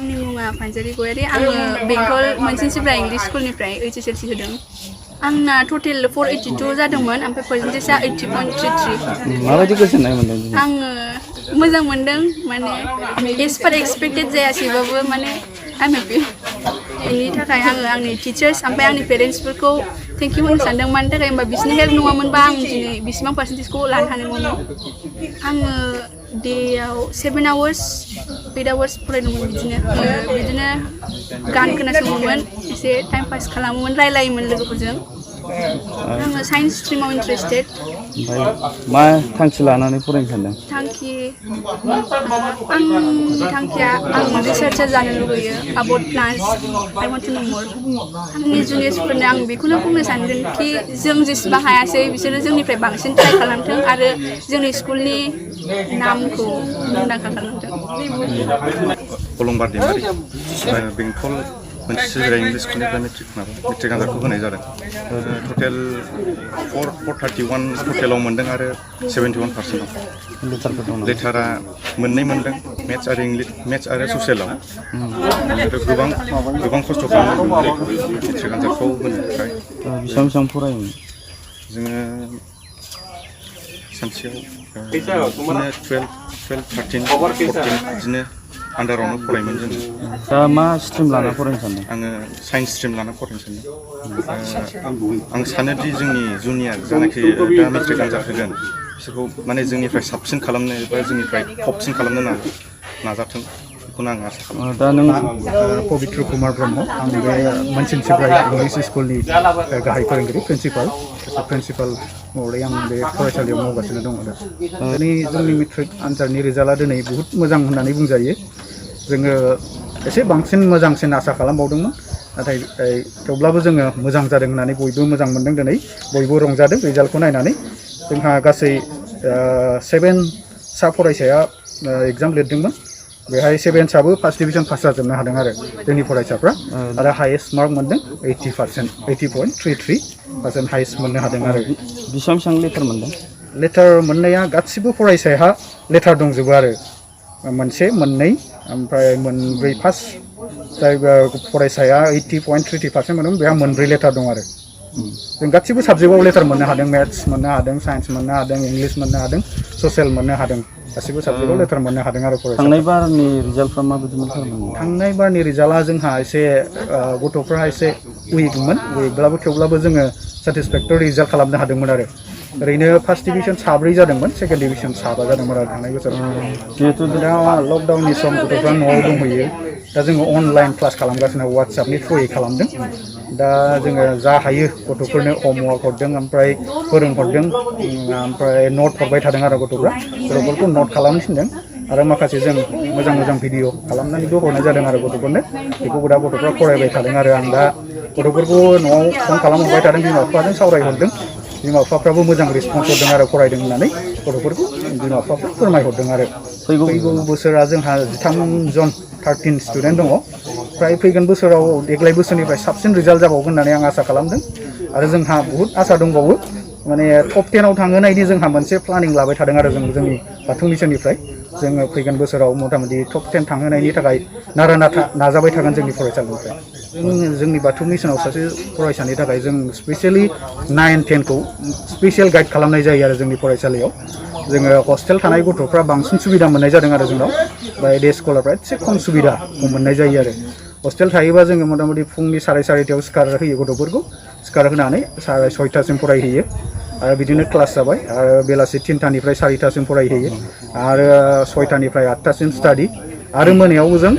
आंनि मुङा फानजारि गयारि आङो बेंटल मोनसिनसिब्रा इंलिश स्कुलनिफ्राय HSLC होदों आंना टटेल 482 जादोंमोन ओमफ्राय पार्सेन्टेजआ 80.33 माबायदि गोजोननाय मोनदों आङो मोजां मोनदों माने एस पार एक्सपेक्टेड जायासैबाबो माने आइ एम हेपि बेनि थाखाय आङो आंनि टिचार्स ओमफ्राय आंनि पेरेन्ट्सफोरखौ थेंक इउ होनो सानदों मानि थाखाय होनबा बिसोरनि हेल्प नङामोनबा आं दिनै बिसिबां पार्सेन्टेजखौ लानो हानाय नङामोन आङो डेआव 7 आवार्स 8 आवार्स फरायदोंमोन बिदिनो गान खोनासङोमोन एसे टाइम पास खालामोमोन रायलायोमोन लोगोफोरजों आङो साइन्स स्ट्रिमाव इन्टारेस्टेड ओमफ्राय मा थांखि लानानै फरायनो सानदों आंनि थांखिया आं रिसार्चार जानो लुगैयो about plants I want to know more आंनि जुनियर्सफोरनो आं बेखौनो बुंनो सानगोन कि जों जेसेबां हायासै बिसोरो जोंनिफ्राय बांसिन ट्राइ खालामथों आरो जोंनि स्कुलनि नामखौ मुंदांखा खालामथों अलंबार दैमारि बेंटल मोनसिनसिब्रा इंलिश स्कुलनिफ्राय मेट्रिक आनजादखौ होनाय जादों टटेल 431 टटेलाव मोनदों आरो 71% लेटारा मोननै मोनदों मेथ्स आरो ससियेलाव गोबां खस्थ' खालामदों मेट्रिक आनजादखौ होनो थाखाय बेसेबां फरायोमोन जोङो सानसेयाव बिदिनो 12, 13, 14 बिदिनो आन्दारावनो फरायोमोन जोङो दा मा स्ट्रिम लाना फरायनो सानदों आङो साइन्स स्ट्रिम लाना फरायनो सानदों आं सानोदि जोंनि जुनियर जानाखि दा मेट्रिक आनजाद होगोन बिसोरखौ माने जोंनिफ्राय साबसिन खालामनो एबा जोंनिफ्राय टपसिन खालामनो नाजाथों बेखौनो आं आसा खालामो दा नों पबित्र कुमार ब्रह्म आं बे मोनसिनसिब्रा इंलिश स्कुलनि गाहाय फोरोंगिरि प्रिन्सिपाल महरै आं बे फरायसालियाव मावगासिनो दङ दिनै जोंनि मेट्रिक आनजादनि रिजाल्टआ दिनै बहुद मोजां होननानै बुंजायो जोङो एसे बांसिन मोजांसिन आसा खालामबावदोंमोन नाथाय थेवब्लाबो जोङो मोजां जादों होननानै बयबो मोजां मोनदों दिनै बयबो रंजादों रिजाल्टखौ नायनानै जोंहा गासै 7 सा फरायसाया एग्जाम लिरदोंमोन बेहाय 7 साबो फार्स्ट डिभिजन पास जाजोबनो हादों आरो जोंनि फरायसाफ्रा आरो हाइएस्ट मार्क मोनदों 80.33% हाइएस्ट मोननो हादों आरो बेसेबां लेटार मोनदों लेटार मोननाया गासिबो फरायसाया लेटार दंजोबो आरो मोनसे मोननै ओमफ्राय मोनब्रै फार्स्ट जाय फरायसाया 80.33% मोनदों बेहा मोनब्रै लेटार दं आरो जों गासिबो साबजेक्टआव लेटार मोननो हादों मेथ्स मोननो हादों साइन्स मोननो हादों इंलिश मोननो हादों ससियेल मोननो हादों गासिबो साबजेक्टआव लेटार मोननो हादों आरो फरायसा थांनाय बारनि रिजाल्टफ्रा माबायदिमोन थांनाय बारनि रिजाल्टआ जोंहा एसे गथ'फ्रा एसे उइकब्लाबो थेवब्लाबो जोङो सेटिसफेक्टरि रिजाल्ट खालामनो हादोंमोन आरो ओरैनो फार्स्ट डिभिजन 7 जादोंमोन सेकेन्ड डिभिजन 7 जादोंमोन आरो थांनाय बोसोराव जिहेतु दा लकडाउननि सम गथ'फ्रा न'आव दंहैयो दा जोङो अनलाइन क्लास खालामगासिनो वाट्सएपनि थ्रुयै खालामदों दा जोङो जा हायो गथ'फोरनो होमवर्क हरदों ओमफ्राय फोरोंहरदों ओमफ्राय नट हरबाय थादों आरो गथ'फोरखौ नट खालामनो थिनदों आरो माखासे जों मोजां भिडिअ खालामनानैबो हरनाय जादों आरो गथ'फोरनो बेखौबो दा गथ'फ्रा फरायबाय थादों आरो आं दा गथ'फोरखौ न'आव फन खालामहरबाय थादों बिमा बिफाजों सावरायहरदों बिमा बिफाफ्राबो मोजां रेसपन्स हरदों आरो फरायदों होननानै गथ'फोरखौ बिमा बिफाफ्रा फोरमायहरदों आरो फैगौ बोसोरा जोंहा 13 स्टुडेन्ट दङ फ्राय फैगोन बोसोराव देग्लाय बोसोरनिफ्राय साबसिन रिजाल्ट जाबावगोन होननानै आं आसा खालामदों आरो जोंहा बहुद आसा दंबावो माने टप 10 आव थांहोनायनि जोंहा मोनसे प्लानिं लाबाय थादों आरो जोंनि बाथौ मिसननिफ्राय जोङो फैगोन बोसोराव मथामथि टप 10 थांहोनायनि थाखाय नारा नाथा नाजाबाय थागोन जोंनि फरायसालिनिफ्राय जोंनि बाथौ मिसनाव सासे फरायसानि थाखाय जों स्पेसियेलि 9-10 खौ स्पेसियेल गाइड खालामनाय जायो आरो जोंनि फरायसालियाव जोङो हस्टेल थानाय गथ'फ्रा बांसिन सुबिदा मोननाय जादों आरो जोंनाव ओमफ्राय डे स्कलारफ्रा एसे खम सुबिदाखौ मोननाय जायो आरो हस्टेल थायोबा जोङो मथामथि फुंनि 4:30 सिखार होयो गथ'फोरखौ सिखार होनानै 6:30 फरायहैयो आरो बिदिनो क्लास जाबाय आरो बेलासि 3टानिफ्राय 4टासिम फरायहैयो आरो 6टानिफ्राय 8टासिम स्टाडि आरो मोनायावबो जों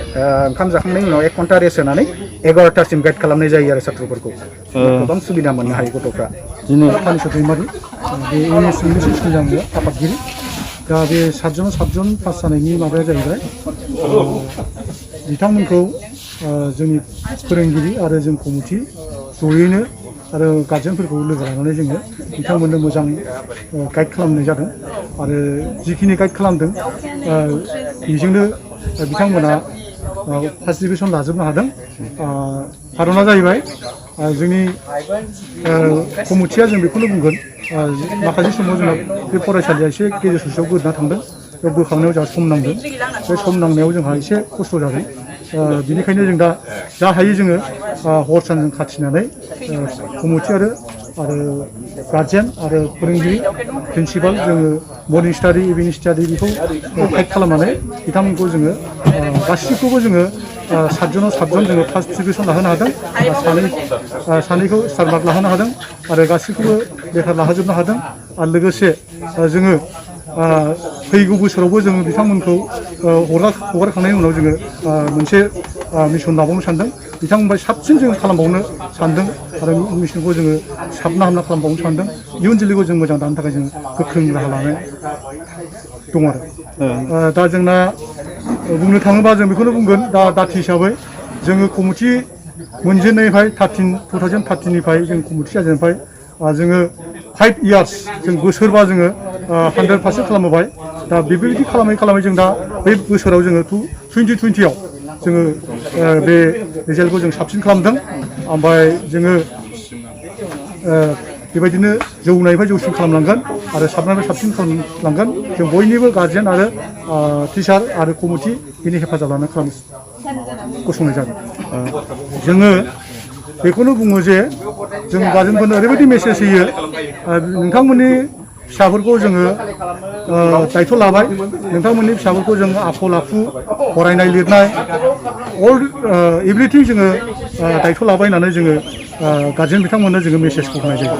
ओंखाम जाखांनायनि उनाव 1 घन्टा रेस्ट होनानै 11टासिम गाइड खालामनाय जायो आरो साथ्र'फोरखौ गोबां सुबिदा मोननो हायो गथ'फ्रा दिनै फानिस दैमारि बे इंलिश स्कुलनि आङो आफादगिरि दा बे 7 पास जानायनि माबाया जाहैबाय बिथांमोनखौ जोंनि फोरोंगिरि आरो जों कमिटि जयैनो आरो गार्जेनफोरखौ लोगो लानानै जोङो बिथांमोननो मोजां गाइड खालामनाय जादों आरो जिखिनि गाइड खालामदों बेजोंनो बिथांमोना फार्स्ट डिभिजन लाजोबनो हादों खारना जाहैबाय जोंनि कमिटिया जों बेखौनो बुंगोन माखासे समाव जोंना बे फरायसालिया एसे गेजेर ससेयाव गोदोना थांदों बेयाव बोखांनायाव जोंहा सम नांदों बे सम नांनायाव जोंहा एसे खस्थ' जादों बिनिखायनो जों दा जा हायो जोङो हर सान जों खाथिनानै कमिटि आरो गार्जेन आरो फोरोंगिरि प्रिन्सिपाल जोङो मर्निं स्टाडि इभिनिं स्टाडि बेखौ गाइड खालामनानै बिथांमोनखौ जोङो गासिखौबो जोङो 7 जनाव 7 जन जोङो फार्स्ट डिभिजन लाहोनो हादों सानैखौ स्टार मार्क लाहोनो हादों आरो गासिखौबो लेटार लाहोजोबनो हादों आरो लोगोसे जोङो फैगौ बोसोरावबो जोङो बिथांमोनखौ हगारखांनायनि उनाव जोङो मोनसे मिशन लाबावनो सानदों बिथांमोननिफ्राय साबसिन जों खालामबावनो सानदों आरो मिशनखौ जोङो साबना हामना खालामबावनो सानदों इयुन जोलैखौ जों मोजां दानो थाखाय जों गोख्रों राहा लानाय दं आरो दा जोंना बुंनो थाङोबा जों बेखौनो बुंगोन दा दाथि हिसाबै जोङो कमिटि मोनजेननायनिफ्राय 2013निफ्राय जों कमिटि जाजेननिफ्राय जोङो 5 years जों बोसोरबा जोङो 100% खालामबाय दा बेबायदि खालामै जों दा बे बोसोराव जोङो 2020आव जोङो बे रिजाल्टखौ जों साबसिन खालामदों ओमफ्राय जोङो बेबायदिनो जौनायनिफ्राय जौसिन खालामलांगोन आरो साबसिननिफ्राय साबसिन खालामलांगोन जों बयनिबो गार्जेन आरो टिचार आरो कमिटि बिनि हेफाजाब लानानै गसंनाय जागोन जोङो बेखौनो बुङो जे जों गार्जेनफोरनो ओरैबायदि मेसेज होयो नोंथांमोननि फिसाफोरखौ जोङो दायथ' लाबाय नोंथांमोननि फिसाफोरखौ जों आखल आखु फरायनाय लिरनाय अल एभ्रिथिं जोङो दायथ' लाबाय होननानै जोङो गार्जेन बिथांमोननो जोङो मेसेजखौ होनाय जायो